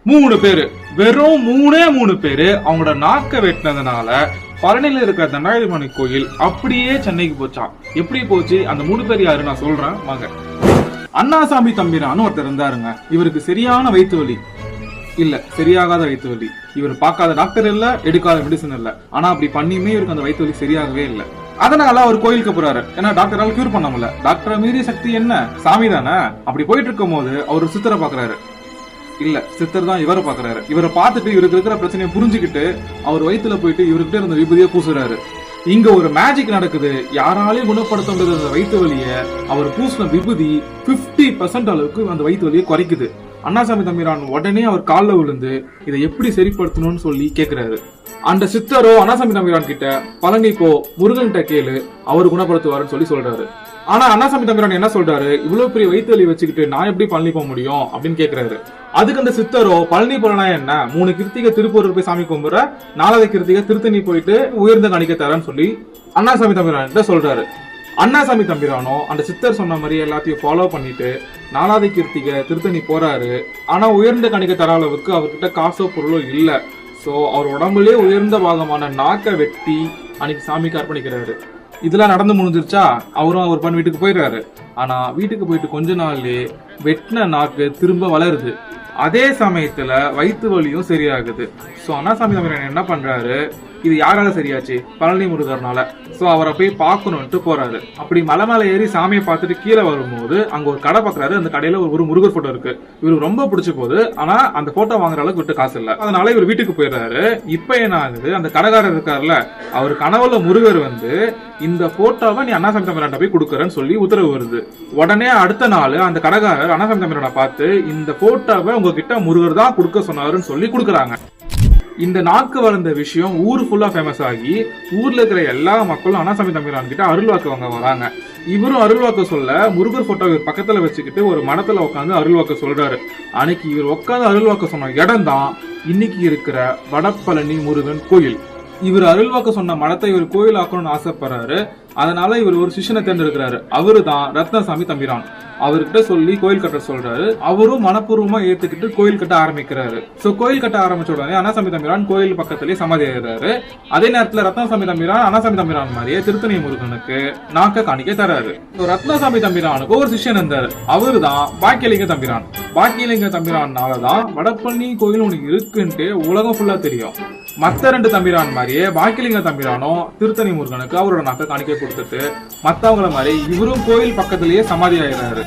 3 பேரு, வெறும் 3 பேரு அவங்களோட நாக்க வெட்டினதுனால பழனியில இருக்கிற தண்டாயுதபாணி கோயில் அப்படியே சென்னைக்கு போச்சான். எப்படி போச்சு? அந்த 3 பேர் யாரு நான் சொல்றேன் வாங்க. அண்ணாசாமி தம்பிரான்னு ஒருத்தர் இருந்தாருங்க. இவருக்கு சரியான வயிற்று வலி, இல்ல சரியாகாத வயிற்று வலி. இவர் பார்க்காத டாக்டர் இல்ல, எடுக்காத மெடிசன் இல்ல. ஆனா அப்படி பண்ணியுமே இவருக்கு அந்த வயிற்று வலி சரியாகவே இல்ல. அதனால அவர் கோயிலுக்கு போறாரு. ஏன்னா டாக்டரால கியூர் பண்ண முடியல. டாக்டரை மீறிய சக்தி என்ன? சாமி தானே. அப்படி போயிட்டு இருக்கும் போது அவர் சித்தரை பாக்குறாரு. இல்ல, சித்தர் தான் இவரை பாக்குறாரு. இவரை பார்த்துட்டு இவருக்கு இருக்கிற பிரச்சனையை புரிஞ்சுக்கிட்டு அவர் வயிற்றுல போயிட்டு இவர்கிட்ட இருந்த விபூதியை பூசுறாரு. இங்க ஒரு மேஜிக் நடக்குது. யாராலையும் குணப்படுத்த முடியாத அந்த வயிற்று வலிய அவர் பூசின விபூதி 50% அளவுக்கு அந்த வயிற்று வலியை குறைக்குது. அண்ணாசாமி தம்பிரான் உடனே அவர் காலில் விழுந்து இதை எப்படி சரிப்படுத்தணும்னு சொல்லி கேட்கிறாரு. அந்த சித்தரோ அண்ணாசாமி தம்பிரான் கிட்ட பழனி போ, முருகன்கிட்ட கேளு, அவர் குணப்படுத்துவாருன்னு சொல்லி சொல்றாரு. ஆனா அண்ணாசாமி தம்பிரான் என்ன சொல்றாரு? இவ்வளவு பெரிய வயிற்று வலி வச்சுக்கிட்டு நான் எப்படி பழனி போக முடியும் அப்படின்னு கேட்கிறாரு. அதுக்கு அந்த சித்தரோ, பழனி போனா என்ன, 3 கிருத்திகை திருப்பூர் போய் சாமி கும்பிடுற, 4வது கிருத்திகை திருத்தணி போயிட்டு உயர்ந்த கணிக்க தரேன்னு சொல்லி அண்ணாசாமி தம்பிரான் சொல்றாரு. அண்ணாசாமி தம்பிரானோ அந்த சித்தர் சொன்ன மாதிரி எல்லாத்தையும் ஃபாலோ பண்ணிட்டு 4வது கிருத்திகை திருத்தணி போறாரு. ஆனா உயர்ந்த கணிக்க தர அளவுக்கு அவர்கிட்ட காசோ பொருளோ இல்ல. சோ அவர் உடம்புலயே உயர்ந்த பாகமான நாக்கை வெட்டி அன்னைக்கு சாமிக்கு அர்ப்பணிக்கிறாரு. இதெல்லாம் நடந்து முடிஞ்சிருச்சா? அவரும் அவர் பண்ண வீட்டுக்கு போயிடுறாரு. ஆனா வீட்டுக்கு போயிட்டு கொஞ்ச நாள்லயே வெட்டின நாக்கு திரும்ப வளருது. அதே சமயத்துல வயிற்று வலியும் சரியாகுது. சோ அண்ணாசாமி தம்பிரான் என்ன பண்றாரு? இது யாரால சரியாச்சு? பழனி முருகர்னால. சோ அவரை போய் பார்க்கணும்ட்டு போறாரு. அப்படி மலை மேல ஏறி சாமியை பார்த்துட்டு கீழே வரும்போது அங்க ஒரு கடை பாக்குறாரு. அந்த கடையில ஒரு முருகர் போட்டோ இருக்கு. இவருக்கு ரொம்ப பிடிச்ச போது, ஆனா அந்த போட்டோ வாங்குற அளவுக்கு விட்டு காசு இல்ல. அதனால இவர் வீட்டுக்கு போயிடுறாரு. இப்ப என்ன ஆகுது? அந்த கடைக்காரர் இருக்காருல்ல, அவர் கனவுல முருகர் வந்து இந்த போட்டோவை நீ அண்ணாசாமி தம்பிரான் போய் கொடுக்கறன்னு சொல்லி உத்தரவு வருது. உடனே அடுத்த நாள் அந்த கடைக்காரர் அண்ணாசாமி தம்பிரானை பார்த்து இந்த போட்டோவை உங்ககிட்ட முருகர் தான் கொடுக்க சொன்னாருன்னு சொல்லி கொடுக்குறாங்க. இந்த நாக்கு வளர்ந்த விஷயம் ஊர் ஃபுல்லா ஃபேமஸ் ஆகி ஊர்ல இருக்கிற எல்லா மக்களும் அண்ணாசாமி தம்பிரான் கிட்ட அருள்வாக்கு வாங்க வராங்க. இவரும் அருள்வாக்கு சொல்ல முருகர் போட்டோ இவர் பக்கத்துல வச்சுக்கிட்டு ஒரு மடத்துல உட்காந்து அருள்வாக்கு சொல்றாரு. அன்னைக்கு இவர் உட்காந்து அருள்வாக்கு சொன்ன இடம் தான் இன்னைக்கு இருக்கிற வடபழனி முருகன் கோயில். இவர் அருள்வாக்கு சொன்ன மடத்தை இவர் கோயில் ஆக்கணும்னு ஆசைப்படுறாரு. அதனால இவர் ஒரு சிஷ்யனை தேர்ந்தெடுக்கிறாரு. அவரு தான் ரத்னசாமி தம்பிரான். அவர்கிட்ட சொல்லி கோயில் கட்ட சொல்றாரு. அவரும் மனப்பூர்வமா ஏத்துக்கிட்டு கோயில் கட்ட ஆரம்பிக்கிறாரு. சோ கோயில் கட்ட ஆரம்பிச்ச உடனே அண்ணாசாமி தம்பிரான் கோயில் பக்கத்திலேயே சமாதி ஆகிறாரு. அதே நேரத்துல ரத்னசாமி தம்பிரான் அண்ணாசாமி தம்பிரான் மாதிரியே திருத்தணி முருகனுக்கு நாக்க காணிக்க தராரு. ரத்னசாமி தம்பிரானுக்கு ஒரு சிஷ்யன் இருந்தாரு. அவரு தான் பாக்கியலிங்க தம்பிரான். பாக்கியலிங்க தம்பிரான்னாலதான் வடபழனி கோயில் உனக்கு இருக்குன்ட்டு உலகம் ஃபுல்லா தெரியும். மத்த 2 தம்பிரான் மாதிரியே பாக்கியலிங்க தம்பிரானும் திருத்தணி முருகனுக்கு அவரோட நாக்க காணிக்கை கொடுத்துட்டு மத்தவங்கள மாதிரி இவரும் கோயில் பக்கத்திலேயே சமாதி ஆகிறாரு.